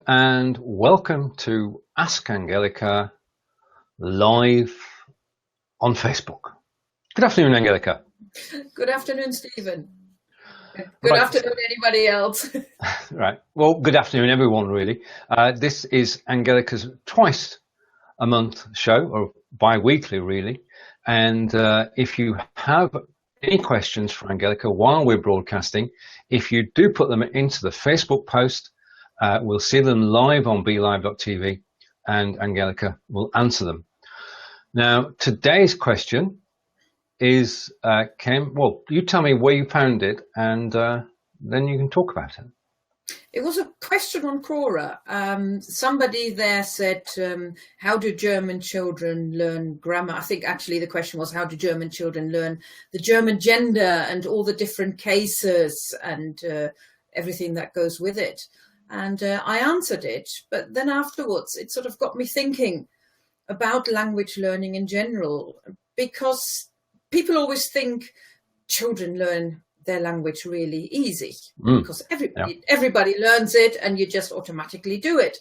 and welcome to Ask Angelika live on Facebook. Good afternoon, Angelika. Good afternoon, Stephen. Good Right. afternoon, anybody else. Right. Well, good afternoon, everyone, really. This is Angelika's twice a month show, or bi-weekly, really. And if you have any questions for Angelika while we're broadcasting, if you do put them into the Facebook post, we'll see them live on BeLive.tv, and Angelika will answer them. Now, today's question is, well, you tell me where you found it, and then you can talk about it. It was a question on Quora. Somebody there said, how do German children learn grammar? I think actually the question was, how do German children learn the German gender and all the different cases and everything that goes with it? And I answered it, but then afterwards it sort of got me thinking about language learning in general, because people always think children learn their language really easy because everybody learns it and you just automatically do it.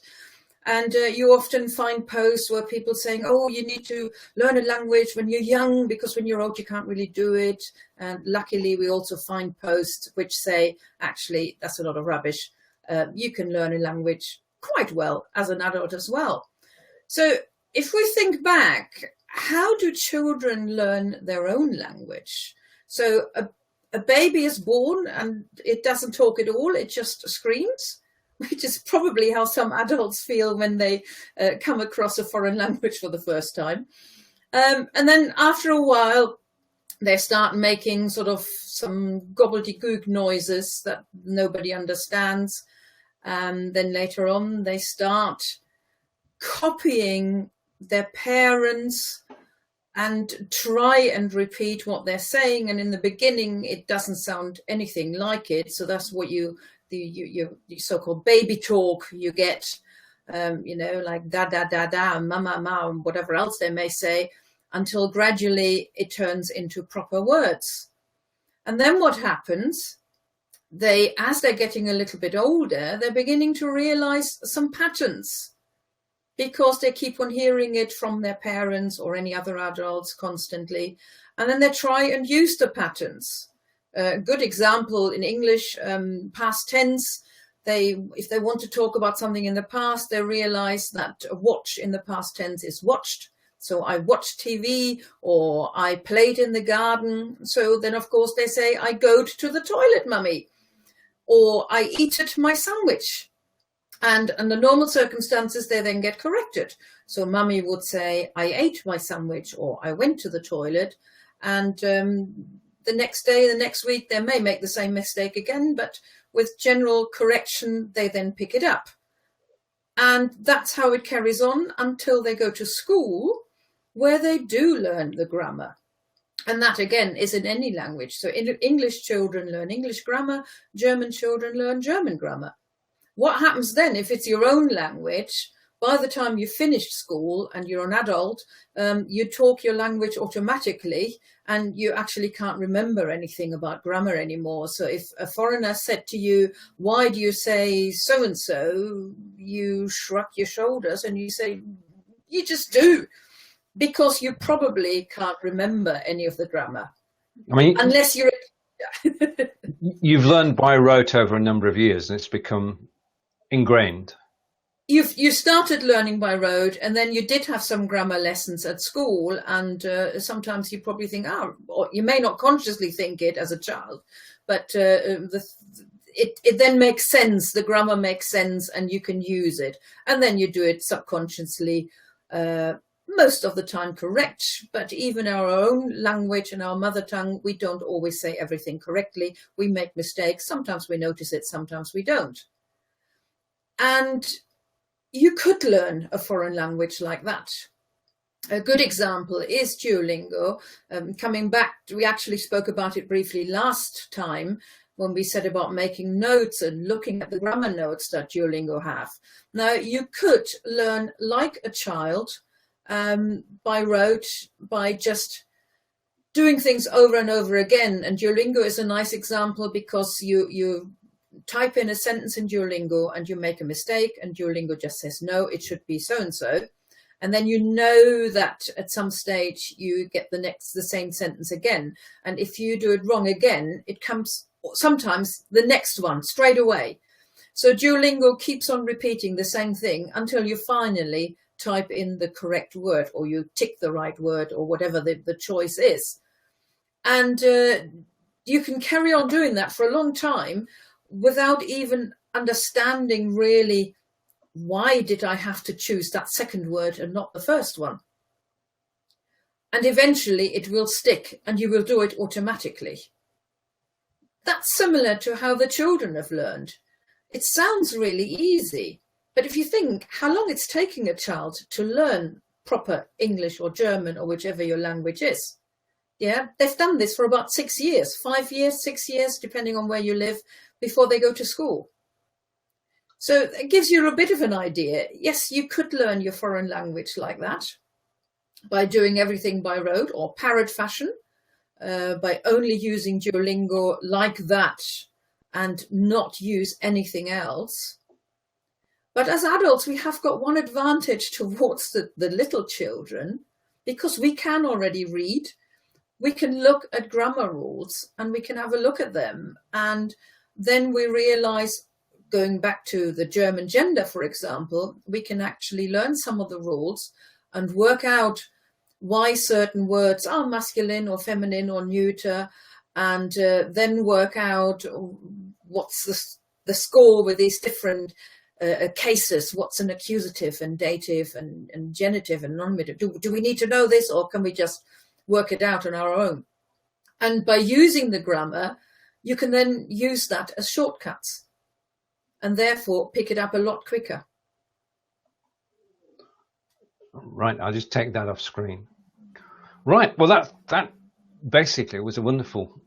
And you often find posts where people saying, oh, you need to learn a language when you're young because when you're old you can't really do it. And luckily we also find posts which say, actually, that's a lot of rubbish. You can learn a language quite well as an adult as well. So if we think back, how do children learn their own language? So a baby is born and it doesn't talk at all, it just screams, which is probably how some adults feel when they come across a foreign language for the first time. And then after a while, they start making sort of some gobbledygook noises that nobody understands. Then later on, they start copying their parents and try and repeat what they're saying. And in the beginning, it doesn't sound anything like it. So that's what you so-called baby talk you get, like da, da, da, da, ma, ma, ma, and whatever else they may say, until gradually it turns into proper words. And then what happens? As they're getting a little bit older, they're beginning to realize some patterns because they keep on hearing it from their parents or any other adults constantly. And then they try and use the patterns. A good example in English, past tense, if they want to talk about something in the past, they realize that watch in the past tense is watched. So I watched TV, or I played in the garden. So then, of course, they say, I go to the toilet, mummy, or I eated my sandwich. And under normal circumstances, they then get corrected. So mummy would say, I ate my sandwich, or I went to the toilet. And the next day, the next week, they may make the same mistake again, but with general correction, they then pick it up. And that's how it carries on until they go to school, where they do learn the grammar. And that, again, is in any language. So English children learn English grammar, German children learn German grammar. What happens then if it's your own language? By the time you finish school and you're an adult, you talk your language automatically and you actually can't remember anything about grammar anymore. So if a foreigner said to you, why do you say so-and-so? You shrug your shoulders and you say, you just do, because you probably can't remember any of the grammar. I mean, unless you're... You've learned by rote over a number of years and it's become ingrained. You started learning by rote, and then you did have some grammar lessons at school, and sometimes you probably think, or you may not consciously think it as a child, but it then makes sense, the grammar makes sense, and you can use it. And then you do it subconsciously, most of the time correct, but even our own language and our mother tongue, we don't always say everything correctly. We make mistakes. Sometimes we notice it, sometimes we don't. And you could learn a foreign language like that. A good example is Duolingo. Coming back, we actually spoke about it briefly last time when we said about making notes and looking at the grammar notes that Duolingo have. Now, you could learn like a child by rote, by just doing things over and over again. And Duolingo is a nice example because you type in a sentence in Duolingo and you make a mistake and Duolingo just says, no, it should be so-and-so. And then you know that at some stage you get the same sentence again. And if you do it wrong again, it comes sometimes the next one straight away. So Duolingo keeps on repeating the same thing until you finally type in the correct word, or you tick the right word, or whatever the choice is. And you can carry on doing that for a long time without even understanding really, why did I have to choose that second word and not the first one? And eventually it will stick and you will do it automatically. That's similar to how the children have learned. It sounds really easy, but if you think how long it's taking a child to learn proper English or German or whichever your language is, yeah, they've done this for about 6 years, 5 years, 6 years, depending on where you live, before they go to school. So it gives you a bit of an idea. Yes, you could learn your foreign language like that by doing everything by rote or parrot fashion, by only using Duolingo like that and not use anything else. But as adults, we have got one advantage towards the little children, because we can already read. We can look at grammar rules and we can have a look at them. And then we realize, going back to the German gender, for example, we can actually learn some of the rules and work out why certain words are masculine or feminine or neuter, and then work out what's the score with these different cases, what's an accusative and dative and genitive and nominative. Do we need to know this, or can we just work it out on our own? And by using the grammar, you can then use that as shortcuts and therefore pick it up a lot quicker. Right, I'll just take that off screen. Right, well that basically was a wonderful,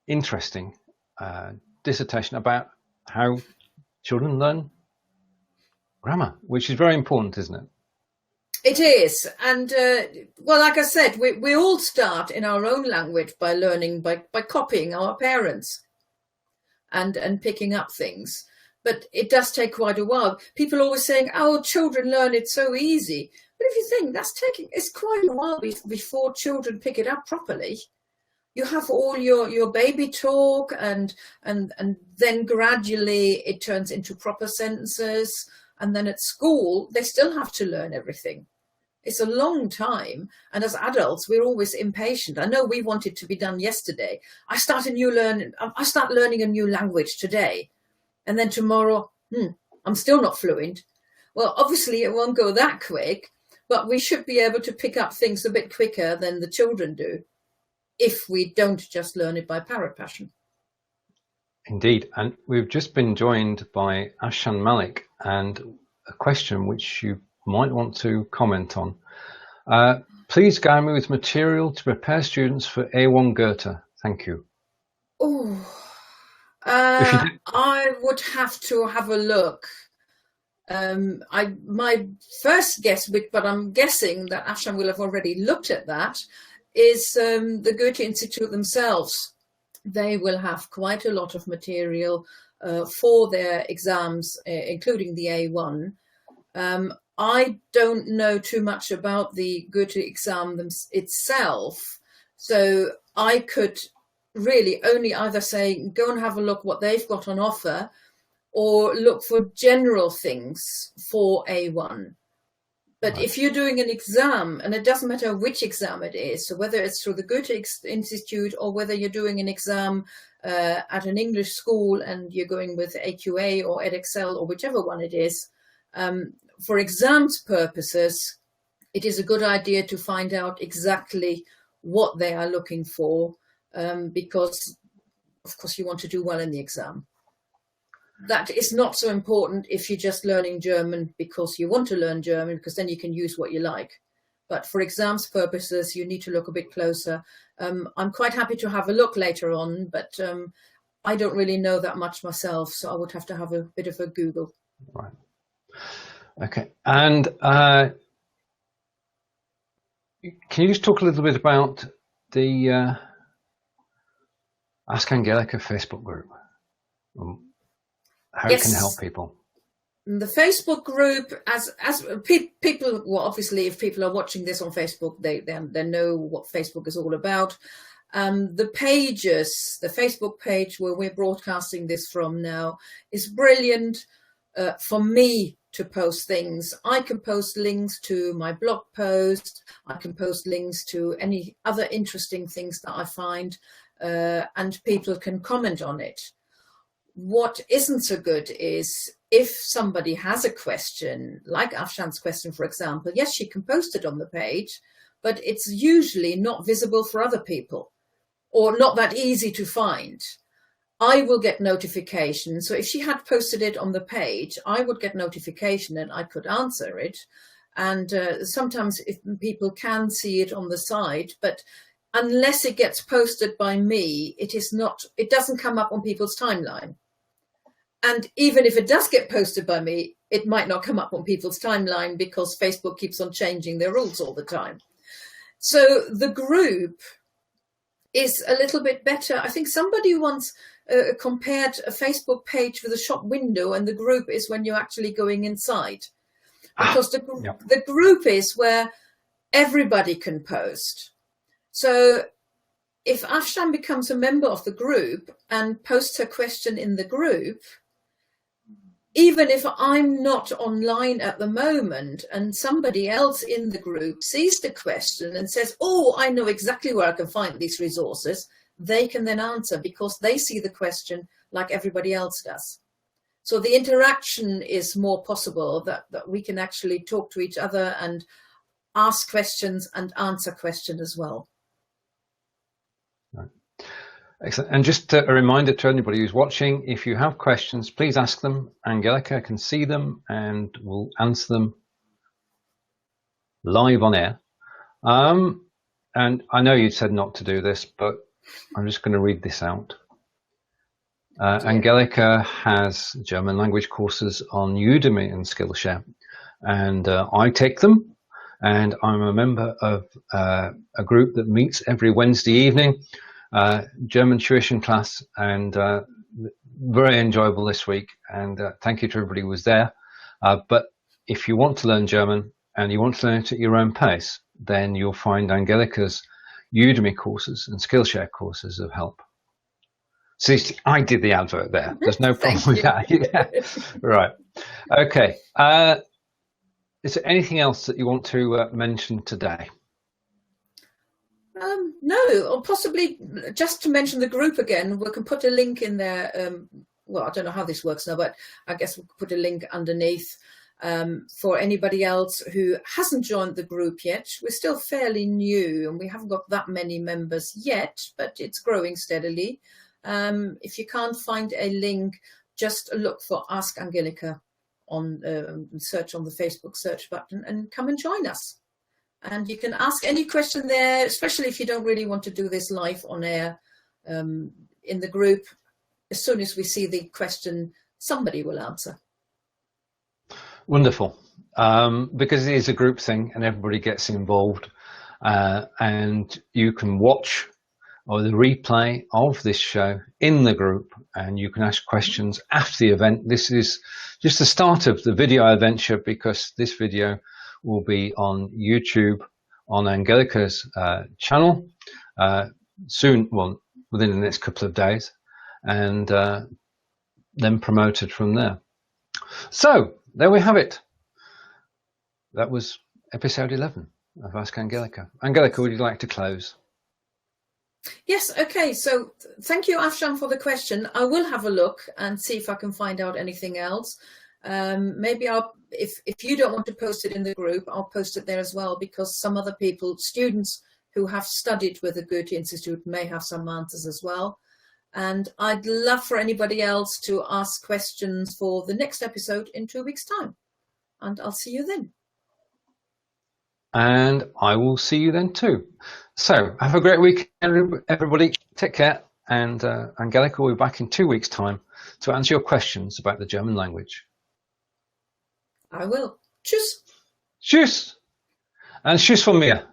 interesting dissertation about how children learn grammar, which is very important, isn't it? It is. And well, like I said, we all start in our own language by learning, by copying our parents and picking up things. But it does take quite a while. People are always saying, oh, children learn it so easy. But if you think, it's quite a while before children pick it up properly. You have all your baby talk, and then gradually it turns into proper sentences. And then at school, they still have to learn everything. It's a long time. And as adults, we're always impatient. I know we want it to be done yesterday. I start learning a new language today. And then tomorrow, I'm still not fluent. Well, obviously it won't go that quick, but we should be able to pick up things a bit quicker than the children do, if we don't just learn it by parrot passion. Indeed. And we've just been joined by Ashan Malik, and a question which you might want to comment on. Please guide me with material to prepare students for A1 Goethe. Thank you. Oh, I would have to have a look. My first guess, but I'm guessing that Ashan will have already looked at that, is the Goethe Institute themselves. They will have quite a lot of material for their exams, including the A1. I don't know too much about the Goethe exam itself, so I could really only either say, go and have a look what they've got on offer, or look for general things for A1. But if you're doing an exam, and it doesn't matter which exam it is, so whether it's through the Goethe Institute or whether you're doing an exam at an English school and you're going with AQA or EdExcel or whichever one it is, for exams purposes, it is a good idea to find out exactly what they are looking for, because, of course, you want to do well in the exam. That is not so important if you're just learning German because you want to learn German, because then you can use what you like. But for exams purposes, you need to look a bit closer. I'm quite happy to have a look later on, but I don't really know that much myself, so I would have to have a bit of a Google. Right. Okay. And can you just talk a little bit about the Ask Angelika Facebook group? how yes. it can help people. The Facebook group, as people, well, obviously, if people are watching this on Facebook, they know what Facebook is all about. The pages, the Facebook page where we're broadcasting this from now, is brilliant for me to post things. I can post links to my blog post. I can post links to any other interesting things that I find, and people can comment on it. What isn't so good is if somebody has a question, like Afshan's question, for example, yes, she can post it on the page, but it's usually not visible for other people or not that easy to find. I will get notification. So if she had posted it on the page, I would get notification and I could answer it. And sometimes if people can see it on the side, but unless it gets posted by me, it doesn't come up on people's timeline. And even if it does get posted by me, it might not come up on people's timeline because Facebook keeps on changing their rules all the time. So the group is a little bit better. I think somebody once compared a Facebook page with a shop window, and the group is when you're actually going inside. Because the group is where everybody can post. So if Afshan becomes a member of the group and posts her question in the group, even if I'm not online at the moment and somebody else in the group sees the question and says, oh, I know exactly where I can find these resources, they can then answer because they see the question like everybody else does. So the interaction is more possible, that we can actually talk to each other and ask questions and answer questions as well. Right. Excellent. And just a reminder to anybody who's watching, if you have questions, please ask them. Angelika can see them and will answer them live on air. And I know you said not to do this, but I'm just going to read this out. Angelika has German language courses on Udemy and Skillshare, and I take them, and I'm a member of a group that meets every Wednesday evening, German tuition class, and very enjoyable this week, and thank you to everybody who was there. But if you want to learn German and you want to learn it at your own pace, then you'll find Angelika's Udemy courses and Skillshare courses of help. See, I did the advert there. There's no problem with that. Yeah. Right. Okay. Is there anything else that you want to mention today? No, or possibly just to mention the group again. We can put a link in there. Well, I don't know how this works now, but I guess we'll put a link underneath for anybody else who hasn't joined the group yet. We're still fairly new and we haven't got that many members yet, but it's growing steadily. If you can't find a link, just look for Ask Angelika on search on the Facebook search button and come and join us. And you can ask any question there, especially if you don't really want to do this live on air in the group. As soon as we see the question, somebody will answer. Wonderful. Because it is a group thing and everybody gets involved, and you can watch or the replay of this show in the group, and you can ask questions after the event. This is just the start of the video adventure, because this video will be on YouTube on Angelika's channel soon, well, within the next couple of days, and then promoted from there. So there we have it. That was episode 11 of Ask Angelika. Angelika, would you like to close? Yes, okay. So thank you, Afshan, for the question. I will have a look and see if I can find out anything else. Maybe if you don't want to post it in the group, I'll post it there as well, because some other people, students who have studied with the Goethe Institute, may have some answers as well. And I'd love for anybody else to ask questions for the next episode in 2 weeks' time. And I'll see you then. And I will see you then too. So have a great week, everybody. Take care. And Angelika will be back in 2 weeks' time to answer your questions about the German language. I will. Tschüss. Tschüss. And tschüss von mir.